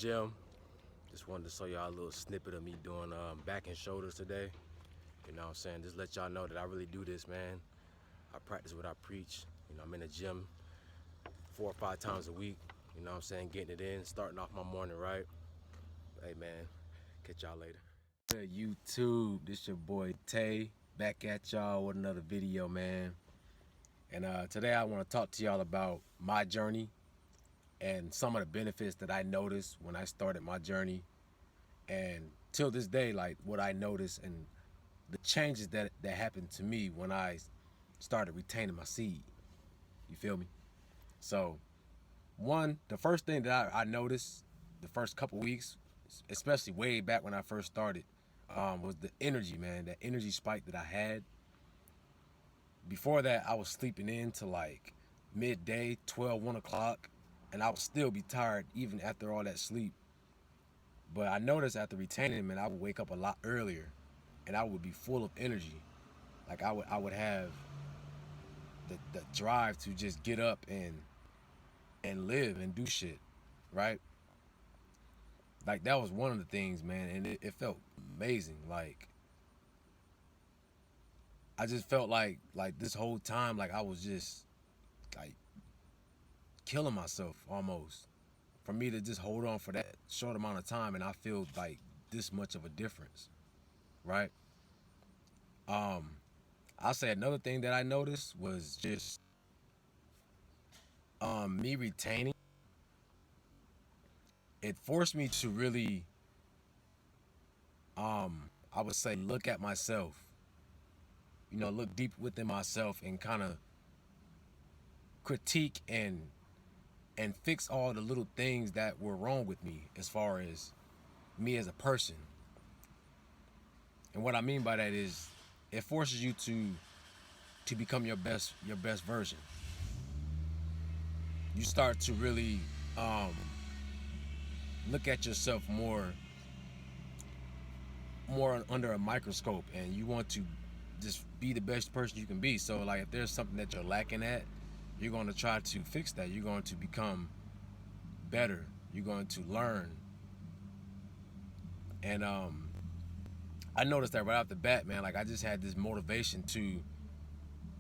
gym. Just wanted to show y'all a little snippet of me doing back and shoulders today. You know what I'm saying? Just let y'all know that I really do this, man. I practice what I preach. You know, I'm in the gym 4 or 5 times a week. You know what I'm saying? Getting it in, starting off my morning right. Hey, man, catch y'all later. Hey, YouTube, this your boy Tay, back at y'all with another video, man. And today I want to talk to y'all about my journey and some of the benefits that I noticed when I started my journey, and till this day, like what I noticed and the changes that happened to me when I started retaining my seed. You feel me? So the first thing that I noticed the first couple weeks, especially way back when I first started, was the energy, man. That energy spike that I had. Before that, I was sleeping in to like midday, 12, 1 o'clock, and I would still be tired even after all that sleep. But I noticed after retaining, man, I would wake up a lot earlier and I would be full of energy. Like I would have the drive to just get up and live and do shit, right? Like that was one of the things, man, and it felt amazing. Like I just felt like this whole time, like I was just like killing myself almost, for me to just hold on for that short amount of time and I feel like this much of a difference, right? I'll say another thing that I noticed was just me retaining. It forced me to really, I would say, look at myself, you know, look deep within myself and kind of critique and fix all the little things that were wrong with me as far as me as a person. And what I mean by that is it forces you to become your best version. You start to really look at yourself more under a microscope, and you want to just be the best person you can be. So like if there's something that you're lacking at, you're going to try to fix that. You're going to become better. You're going to learn. And I noticed that right off the bat, man. Like I just had this motivation to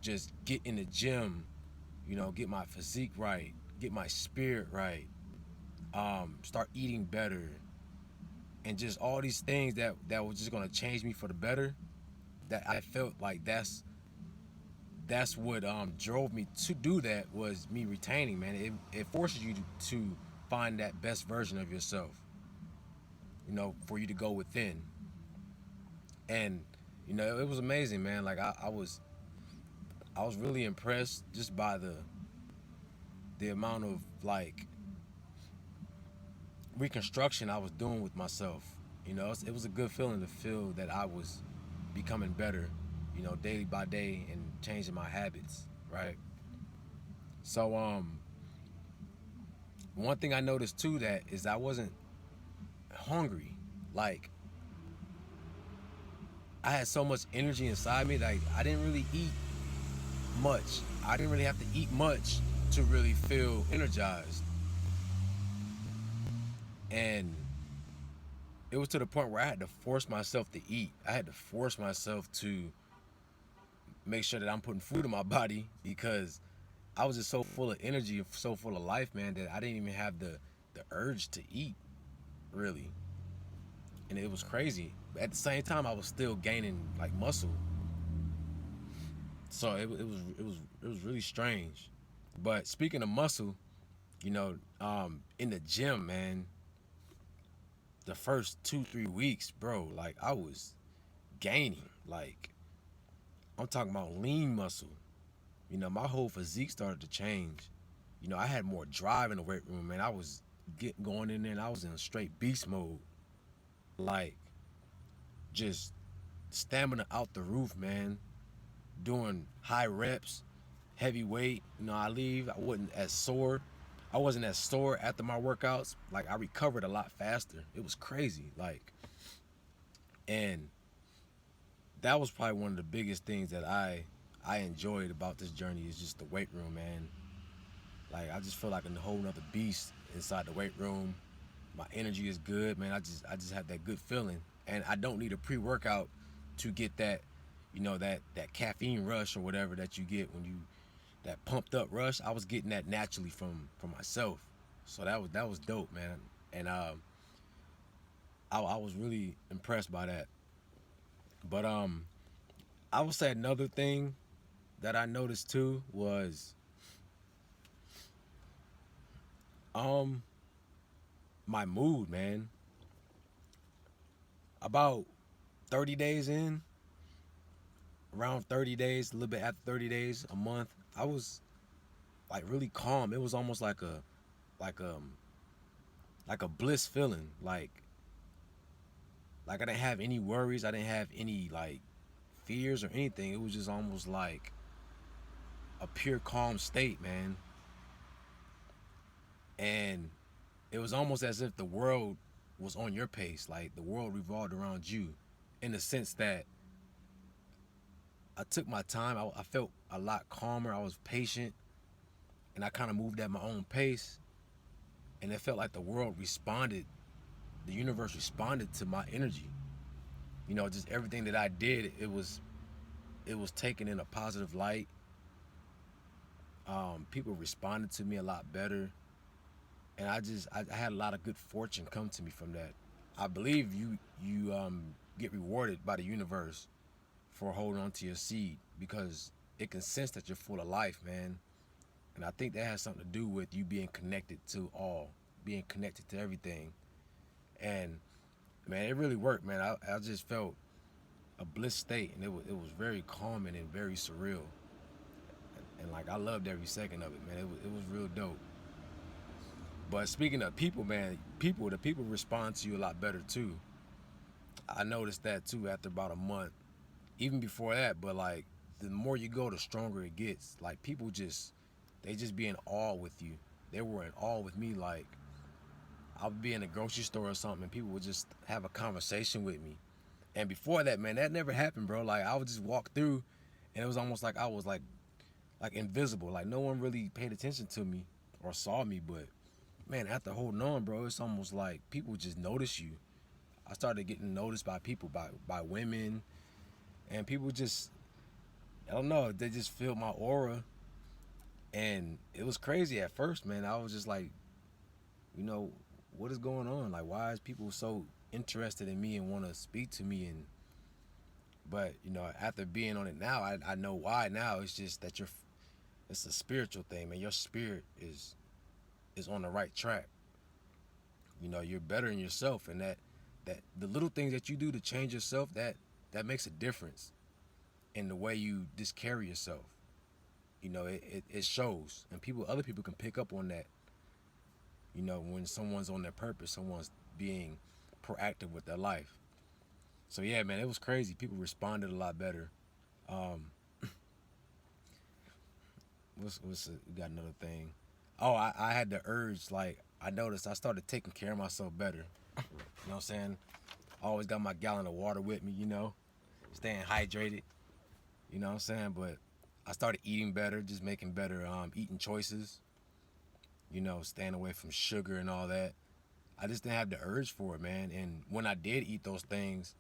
just get in the gym, you know, get my physique right, get my spirit right, start eating better, and just all these things that was just gonna change me for the better. That I felt like that's what drove me to do that, was me retaining, man. It forces you to find that best version of yourself, you know, for you to go within. And you know, it was amazing, man. Like I was really impressed just by the amount of like reconstruction I was doing with myself. You know, it was a good feeling to feel that I was becoming better, you know, daily by day, and changing my habits, right? So one thing I noticed too that is I wasn't hungry. Like I had so much energy inside me that I didn't really eat much. I didn't really have to eat much to really feel energized. And it was to the point where I had to force myself to eat. I had to force myself to make sure that I'm putting food in my body, because I was just so full of energy, so full of life, man, that I didn't even have the urge to eat, really. And it was crazy. But at the same time, I was still gaining like muscle. So it was really strange. But speaking of muscle, you know, in the gym, man, the first 2-3 weeks, bro, like I was gaining. Like I'm talking about lean muscle. You know, my whole physique started to change. You know, I had more drive in the weight room, man. I was going in there and I was in straight beast mode. Like just stamina out the roof, man. Doing high reps, heavy weight. You know, I wasn't as sore. I wasn't as sore after my workouts. Like I recovered a lot faster. It was crazy. Like, and that was probably one of the biggest things that I enjoyed about this journey, is just the weight room, man. Like I just feel like a whole nother beast inside the weight room. My energy is good, man. I just have that good feeling, and I don't need a pre-workout to get that, that caffeine rush or whatever that you get when you that pumped up rush. I was getting that naturally from myself, so that was dope, man. And I was really impressed by that. But I would say another thing that I noticed too was my mood, man. About 30 days in, around 30 days, a little bit after 30 days, a month, I was like really calm. It was almost like like a bliss feeling. Like I didn't have any worries. I didn't have any like fears or anything. It was just almost like a pure calm state, man. And it was almost as if the world was on your pace. Like the world revolved around you, in the sense that I took my time. I felt a lot calmer. I was patient, and I kind of moved at my own pace. And it felt like the world responded, the universe responded to my energy. Just everything that I did, it was taken in a positive light. People responded to me a lot better, and I had a lot of good fortune come to me from that. I believe you get rewarded by the universe for holding on to your seed, because it can sense that you're full of life, man. And I think that has something to do with you being connected to all, being connected to everything. And man, it really worked, man. I just felt a bliss state, and it was very calming and very surreal. And like I loved every second of it, man. It was real dope. But speaking of people, man, the people respond to you a lot better too. I noticed that too after about a month. Even before that, but like the more you go, the stronger it gets. Like people they just be in awe with you. They were in awe with me. Like I would be in a grocery store or something, and people would just have a conversation with me. And before that, man, that never happened, bro. Like I would just walk through, and it was almost like I was like invisible. Like no one really paid attention to me or saw me. But man, after holding on, bro, it's almost like people just notice you. I started getting noticed by people, by women, and people just, I don't know, they just filled my aura. And it was crazy at first, man. I was just like, what is going on? Like, why is people so interested in me and want to speak to me? But after being on it now, I know why now. It's just that it's a spiritual thing, man. Your spirit is on the right track. You're better in yourself, and that the little things that you do to change yourself, that makes a difference in the way you just carry yourself. It shows, and other people can pick up on that. When someone's on their purpose, someone's being proactive with their life. So yeah, man, it was crazy. People responded a lot better. We got another thing. Oh, I had the urge. Like I noticed, I started taking care of myself better. You know what I'm saying? I always got my gallon of water with me. Staying hydrated. You know what I'm saying? But I started eating better, just making better eating choices. Staying away from sugar and all that. I just didn't have the urge for it, man. And when I did eat those things,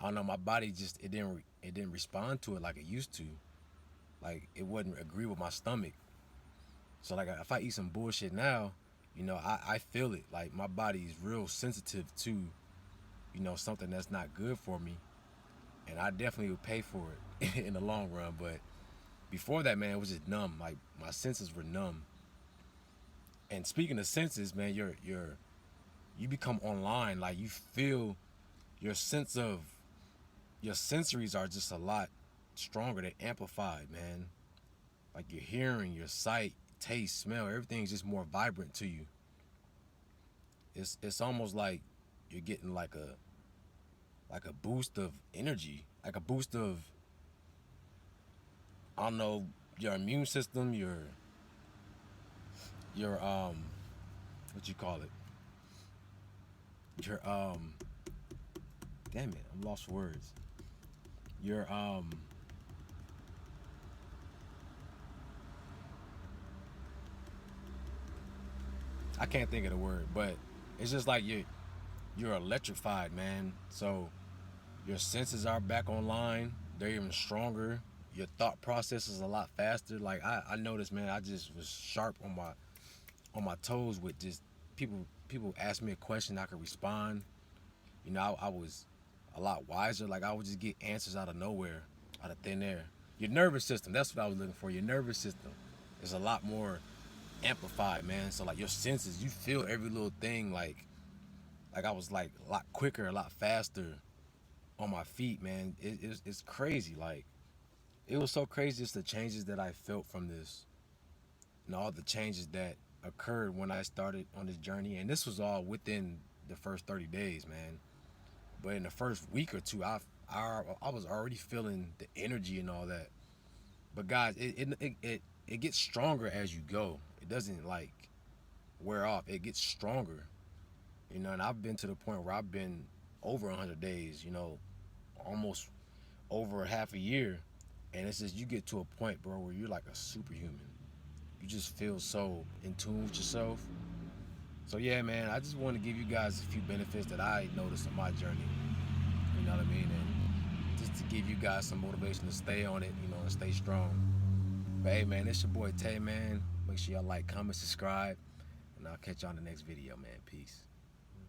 I don't know, my body just it didn't respond to it like it used to. Like it wouldn't agree with my stomach. So like if I eat some bullshit now, I feel it. Like my body is real sensitive to, something that's not good for me. And I definitely would pay for it in the long run. But before that, man, it was just numb. Like my senses were numb. And speaking of senses, man, you become online. Like you feel your sensories are just a lot stronger. They're amplified, man. Like your hearing, your sight, taste, smell, everything's just more vibrant to you. It's almost like you're getting like a boost of energy, like a boost of, I don't know, your immune system, your what you call it? Your damn it, I'm lost for words. Your I can't think of the word, but it's just like you're electrified, man. So your senses are back online. They're even stronger. Your thought process is a lot faster. Like I noticed, man, I just was sharp on my toes with just people ask me a question, I could respond. You know, I was a lot wiser. Like I would just get answers out of nowhere, out of thin air. Your nervous system, that's what I was looking for. Your nervous system is a lot more amplified, man. So like your senses, you feel every little thing. Like I was like a lot quicker, a lot faster on my feet, man. It's crazy. Like it was so crazy just the changes that I felt from this, and all the changes that occurred when I started on this journey. And this was all within the first 30 days, man. But in the first week or two, I was already feeling the energy and all that. But guys, it gets stronger as you go. It doesn't like wear off. It gets stronger. You know, and I've been to the point where I've been over 100 days. You know, almost over half a year, and it's just you get to a point, bro, where you're like a superhuman. You just feel so in tune with yourself. So yeah, man, I just want to give you guys a few benefits that I noticed on my journey. You know what I mean? And just to give you guys some motivation to stay on it, you know, and stay strong. But hey, man, it's your boy Tay, man. Make sure y'all like, comment, subscribe, and I'll catch y'all in the next video, man. Peace.